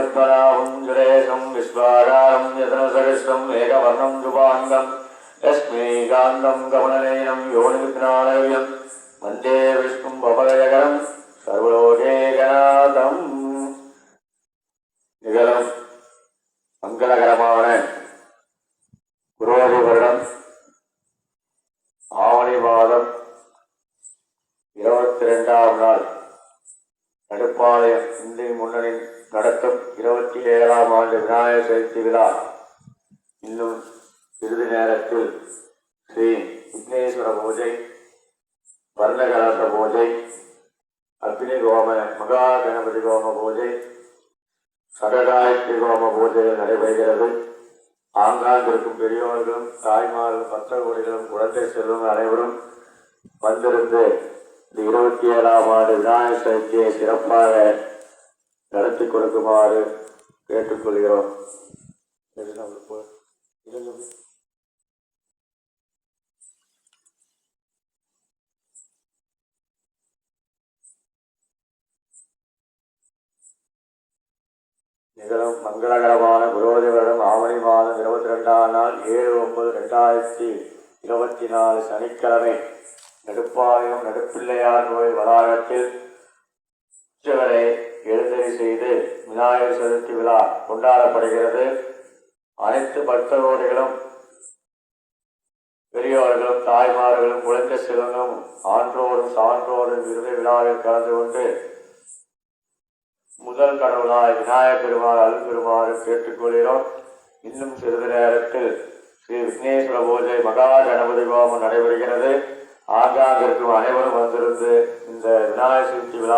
श्रीपद्मनाभं सुरेशं विश्वाधारं यतनसहस्रं एकवर्णं शुभाङ्गं लक्ष्मीकान्तं कमलनयनं योनिविघ्नालयं वन्दे विष्णुं भवभयकरं सर्वलोकैकनाथं நிகழும் மங்களகரமான குரோதி வருடம் ஆவணி மாதம் 22ஆம் நாள் நடுப்பாளையம் இந்து முன்னணி நடத்தும் 27ஆம் ஆண்டு விநாயகர் சதுர்த்தி விழா இன்னும் சிறிது நேரத்தில் ஸ்ரீ விக்னேஸ்வர பூஜை, வர்ணகலச பூஜை, அக்னி கோம மகா கணபதி கோம பூஜை, சடகாயத்ரி கோம பூஜைகள் நடைபெறுகிறது. ஆங்காங்கிருக்கும் பெரியோர்களும் தாய்மார்களும் பக்த கோடிகளும் குழந்தை செல்வம் அனைவரும் வந்திருந்து இந்த 27ஆம் ஆண்டு விநாயகர் சதுர்த்தியை சிறப்பாக நடத்தி கொடுக்குமாறு கேட்டுக்கொள்கிறோம். நிகழும் மங்களகரமான குரோதி வருடம் ஆவணி மாதம் 22ஆம் நாள் 7/9/2024 சனிக்கிழமை நடுப்பாளையம் நடுப்பிள்ளையார் கோயில் வளாகத்தில் உற்சவரை எழுந்தறி செய்து விநாயகர் சதுர்த்தி விழா கொண்டாடப்படுகிறது. அனைத்து பக்தரோடிகளும் பெரியோர்களும் தாய்மார்களும் குழந்தை செல்வங்களும் ஆன்றோரும் சான்றோரும் விருது விழாவில் கலந்து கொண்டு முதல் கடவுளாய் விநாயகர் பெருமாள் அருள் பெருமாறு கேட்டுக்கொள்கிறோம். இன்னும் சிறிது நேரத்தில் ஸ்ரீ விக்னேஸ்வர பூஜை மகா கணபதி ஹோமம் நடைபெறுகிறது. ஆங்காங்கிருக்கும் அனைவரும் வந்திருந்து இந்த விநாயகர் சதுர்த்தி விழா